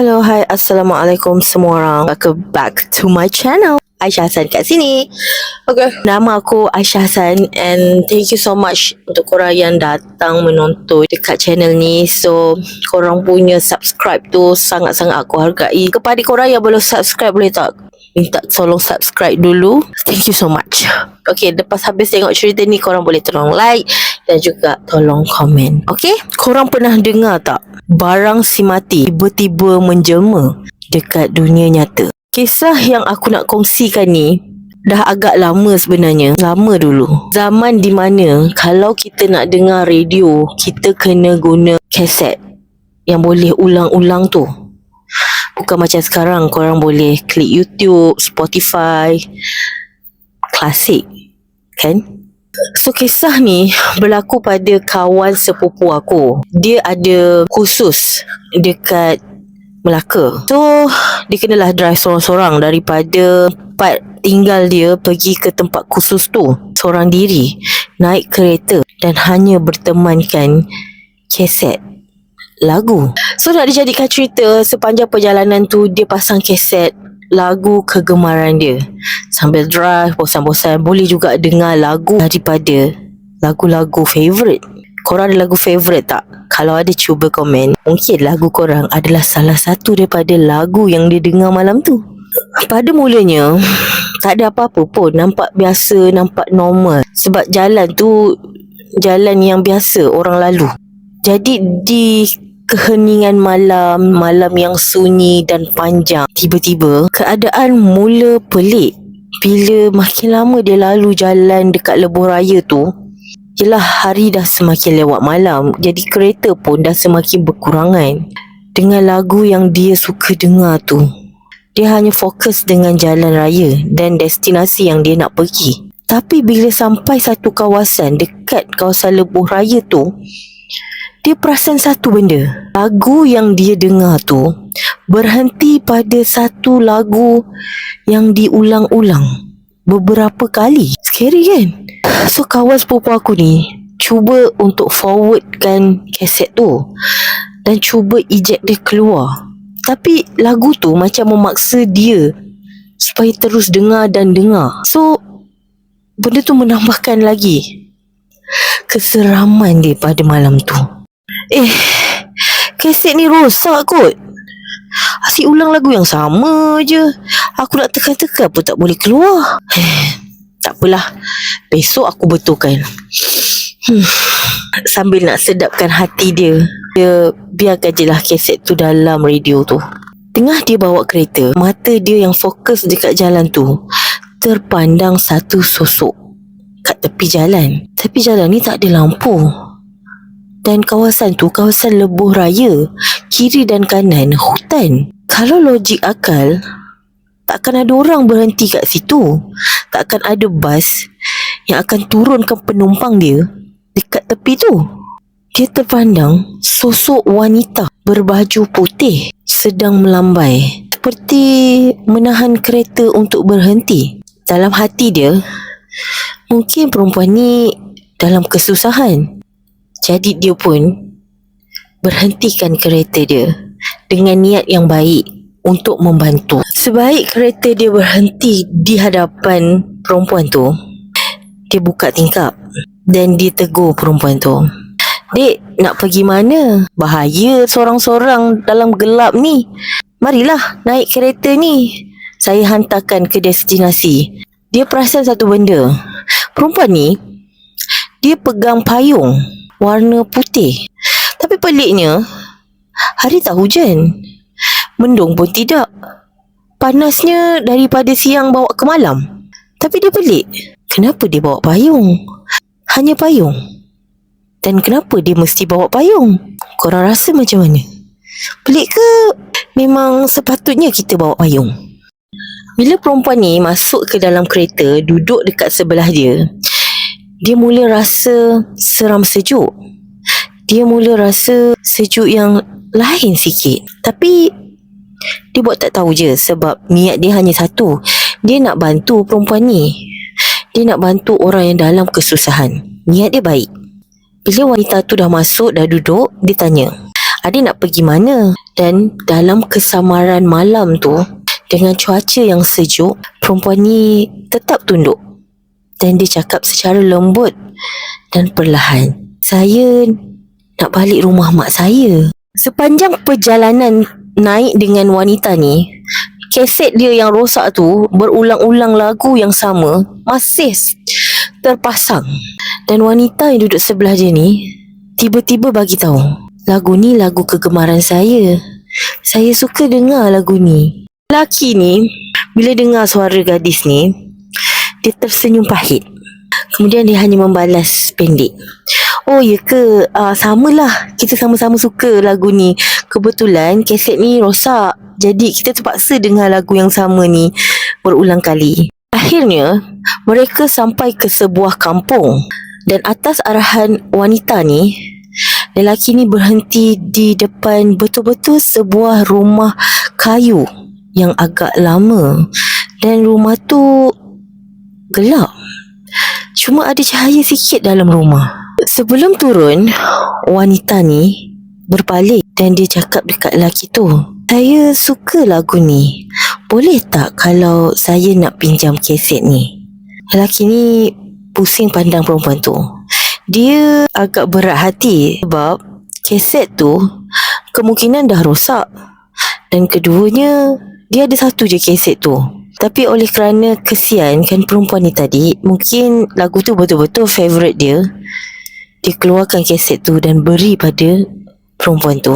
Hello, hi, Assalamualaikum semua orang. Welcome back to my channel. Aisyah Hassan kat sini. Okay, nama aku Aisyah Hassan and thank you so much untuk korang yang datang menonton dekat channel ni. So, korang punya subscribe tu sangat-sangat aku hargai. Kepada korang yang belum subscribe, boleh tak minta tolong subscribe dulu? Thank you so much. Okay, lepas habis tengok cerita ni, korang boleh tolong like dan juga tolong komen. Okay, korang pernah dengar tak barang si mati tiba-tiba menjelma dekat dunia nyata? Kisah yang aku nak kongsikan ni dah agak lama sebenarnya. Lama dulu. Zaman di mana kalau kita nak dengar radio, kita kena guna kaset yang boleh ulang-ulang tu. Bukan macam sekarang korang boleh klik YouTube, Spotify, klasik, kan? So kisah ni berlaku pada kawan sepupu aku. Dia ada kursus dekat Melaka. So dia kenalah drive sorang-sorang daripada tempat tinggal dia pergi ke tempat kursus tu seorang diri, naik kereta dan hanya bertemankan kaset lagu. So nak dijadikan cerita, sepanjang perjalanan tu dia pasang kaset lagu kegemaran dia. Sambil drive, bosan-bosan, boleh juga dengar lagu daripada lagu-lagu favourite. Korang ada lagu favourite tak? Kalau ada, cuba komen. Mungkin lagu korang adalah salah satu daripada lagu yang dia dengar malam tu. Pada mulanya tak ada apa-apa pun, nampak biasa, nampak normal. Sebab jalan tu jalan yang biasa orang lalu. Jadi di keheningan malam yang sunyi dan panjang, tiba-tiba keadaan mula pelik. Bila makin lama dia lalu jalan dekat lebuh raya tu, yelah hari dah semakin lewat malam, jadi kereta pun dah semakin berkurangan. Dengan lagu yang dia suka dengar tu, dia hanya fokus dengan jalan raya dan destinasi yang dia nak pergi. Tapi bila sampai satu kawasan dekat kawasan lebuh raya tu, dia perasan satu benda. Lagu yang dia dengar tu berhenti pada satu lagu yang diulang-ulang beberapa kali. Scary kan? So kawan sepupu aku ni cuba untuk forwardkan kaset tu dan cuba eject dia keluar. Tapi lagu tu macam memaksa dia supaya terus dengar dan dengar. So benda tu menambahkan lagi keseraman dia pada malam tu. Kaset ni rosak kot. Asyik ulang lagu yang sama je. Aku nak tekan-tekan pun tak boleh keluar. Tak apalah, besok aku betulkan. Sambil nak sedapkan hati dia, dia biarkan je lah kaset tu dalam radio tu. Tengah dia bawa kereta, mata dia yang fokus dekat jalan tu terpandang satu sosok kat tepi jalan. Tapi jalan ni tak ada lampu. Dan kawasan tu kawasan lebuh raya, kiri dan kanan hutan. Kalau logik akal, takkan ada orang berhenti kat situ. Takkan ada bas yang akan turunkan penumpang dia dekat tepi tu. Dia terpandang sosok wanita berbaju putih sedang melambai, seperti menahan kereta untuk berhenti. Dalam hati dia, mungkin perempuan ni dalam kesusahan. Jadi dia pun berhentikan kereta dia dengan niat yang baik untuk membantu. Sebaik kereta dia berhenti di hadapan perempuan tu, dia buka tingkap dan dia tegur perempuan tu. "Dek, nak pergi mana? Bahaya sorang-sorang dalam gelap ni. Marilah naik kereta ni. Saya hantarkan ke destinasi." Dia perasan satu benda. Perempuan ni, dia pegang payung warna putih. Tapi peliknya, hari tak hujan, mendung pun tidak. Panasnya daripada siang bawa ke malam. Tapi dia pelik, kenapa dia bawa payung? Hanya payung. Dan kenapa dia mesti bawa payung? Korang rasa macam mana? Pelik ke? Memang sepatutnya kita bawa payung. Bila perempuan ni masuk ke dalam kereta, duduk dekat sebelah dia, dia mula rasa seram sejuk. Dia mula rasa sejuk yang lain sikit. Tapi dia buat tak tahu je, sebab niat dia hanya satu. Dia nak bantu perempuan ni. Dia nak bantu orang yang dalam kesusahan. Niat dia baik. Bila wanita tu dah masuk, dah duduk, dia tanya, adik nak pergi mana? Dan dalam kesamaran malam tu, dengan cuaca yang sejuk, perempuan ni tetap tunduk. Dan dia cakap secara lembut dan perlahan, saya nak balik rumah mak saya. Sepanjang perjalanan naik dengan wanita ni, kaset dia yang rosak tu berulang-ulang lagu yang sama masih terpasang. Dan wanita yang duduk sebelah dia ni tiba-tiba bagi tahu, lagu ni lagu kegemaran saya. Saya suka dengar lagu ni. Lelaki ni bila dengar suara gadis ni, dia tersenyum pahit. Kemudian dia hanya membalas pendek, oh ya ke, samalah, kita sama-sama suka lagu ni. Kebetulan kaset ni rosak, jadi kita terpaksa dengar lagu yang sama ni berulang kali. Akhirnya mereka sampai ke sebuah kampung. Dan atas arahan wanita ni, lelaki ni berhenti di depan betul-betul sebuah rumah kayu yang agak lama. Dan rumah tu gelap, cuma ada cahaya sikit dalam rumah. Sebelum turun, wanita ni berbalik dan dia cakap dekat lelaki tu, saya suka lagu ni, boleh tak kalau saya nak pinjam kaset ni? Lelaki ni pusing pandang perempuan tu. Dia agak berat hati sebab kaset tu kemungkinan dah rosak. Dan keduanya, dia ada satu je kaset tu. Tapi oleh kerana kesian kan perempuan ni tadi, mungkin lagu tu betul-betul favourite dia, dia keluarkan kaset tu dan beri pada perempuan tu.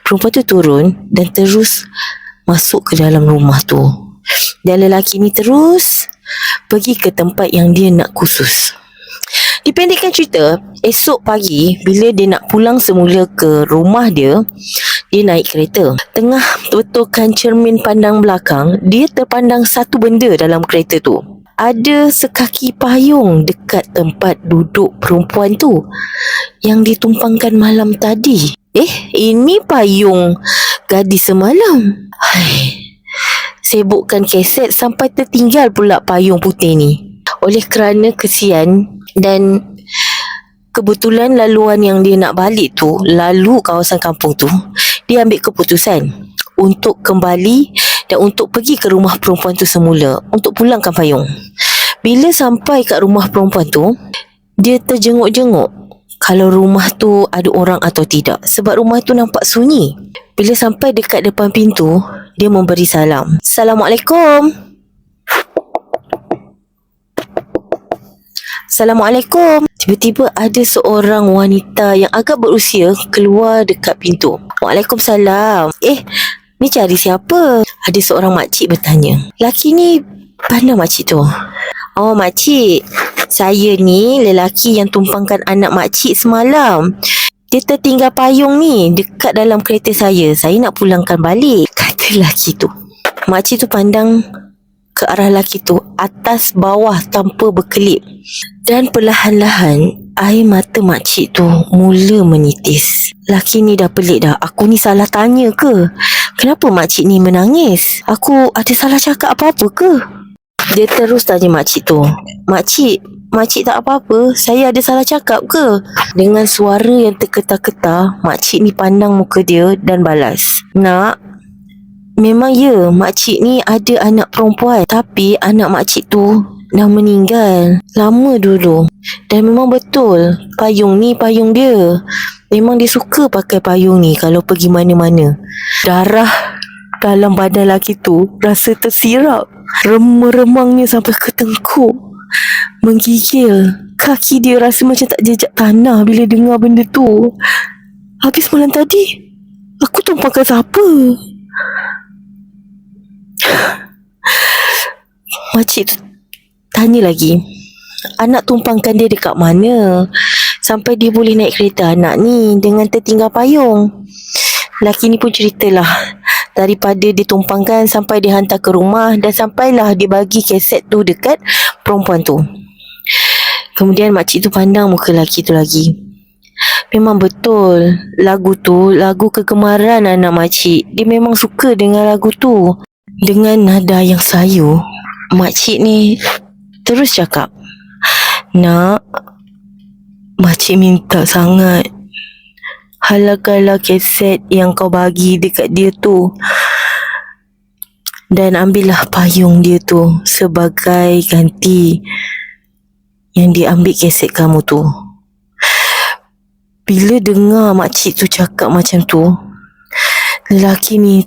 Perempuan tu turun dan terus masuk ke dalam rumah tu. Dan lelaki ni terus pergi ke tempat yang dia nak khusus. Dipendekkan cerita, esok pagi bila dia nak pulang semula ke rumah dia naik kereta. Tengah betulkan cermin pandang belakang, dia terpandang satu benda dalam kereta tu. Ada sekaki payung dekat tempat duduk perempuan tu yang ditumpangkan malam tadi. Ini payung gadis semalam. Sibukkan kaset sampai tertinggal pula payung putih ni. Oleh kerana kesian dan kebetulan laluan yang dia nak balik tu lalu kawasan kampung tu, dia ambil keputusan untuk kembali dan untuk pergi ke rumah perempuan tu semula untuk pulangkan payung. Bila sampai kat rumah perempuan tu, dia terjenguk-jenguk kalau rumah tu ada orang atau tidak, sebab rumah tu nampak sunyi. Bila sampai dekat depan pintu, dia memberi salam. Assalamualaikum. Assalamualaikum. Tiba-tiba ada seorang wanita yang agak berusia keluar dekat pintu. Waalaikumsalam. Ni cari siapa? Ada seorang makcik bertanya. Laki ni pandang makcik tu. Oh makcik, saya ni lelaki yang tumpangkan anak makcik semalam. Dia tertinggal payung ni dekat dalam kereta saya. Saya nak pulangkan balik, kata lelaki tu. Makcik tu pandang ke arah lelaki tu atas bawah tanpa berkelip. Dan perlahan-lahan air mata makcik tu mula menitis. Laki ni dah pelik dah. Aku ni salah tanya ke? Kenapa makcik ni menangis? Aku ada salah cakap apa-apa ke? Dia terus tanya makcik tu. Makcik tak apa-apa. Saya ada salah cakap ke? Dengan suara yang terketar-ketar, makcik ni pandang muka dia dan balas. Nak, memang ya, makcik ni ada anak perempuan. Tapi anak makcik tu dah meninggal lama dulu. Dan memang betul, payung ni payung dia. Memang dia suka pakai payung ni kalau pergi mana-mana. Darah dalam badan lelaki tu rasa tersirap. Remang-remangnya sampai ke tengkuk. Menggigil. Kaki dia rasa macam tak jejak tanah bila dengar benda tu. Habis malam tadi aku tumpangkan siapa? Makcik tu tanya lagi, anak tumpangkan dia dekat mana sampai dia boleh naik kereta anak ni dengan tertinggal payung? Lelaki ni pun ceritalah daripada dia tumpangkan sampai dia hantar ke rumah dan sampailah dia bagi kaset tu dekat perempuan tu. Kemudian makcik tu pandang muka lelaki tu lagi. Memang betul, lagu tu lagu kegemaran anak makcik. Dia memang suka dengar lagu tu. Dengan nada yang sayu, makcik ni terus cakap, nak, makcik minta sangat halagalah kaset yang kau bagi dekat dia tu. Dan ambillah payung dia tu sebagai ganti yang dia ambil kaset kamu tu. Bila dengar makcik tu cakap macam tu, lelaki ni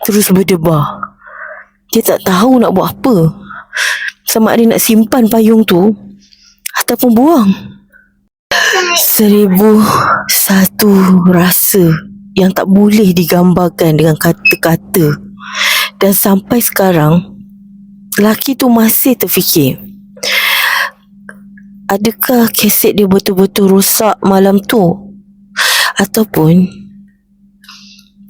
terus berdebar. Dia tak tahu nak buat apa. Sama ada nak simpan payung tu ataupun buang. 1001 rasa yang tak boleh digambarkan dengan kata-kata. Dan sampai sekarang, lelaki tu masih terfikir, adakah kaset dia betul-betul rosak malam tu? Ataupun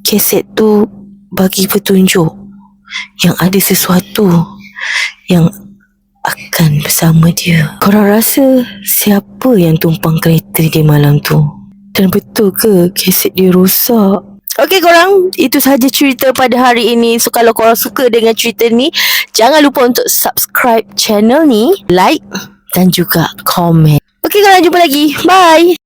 kaset tu bagi petunjuk yang ada sesuatu yang akan bersama dia. Korang rasa siapa yang tumpang kereta dia malam tu? Dan betul ke kaset dia rosak? Okey korang, itu sahaja cerita pada hari ini. So kalau korang suka dengan cerita ni, jangan lupa untuk subscribe channel ni, like dan juga komen. Okey korang, jumpa lagi. Bye.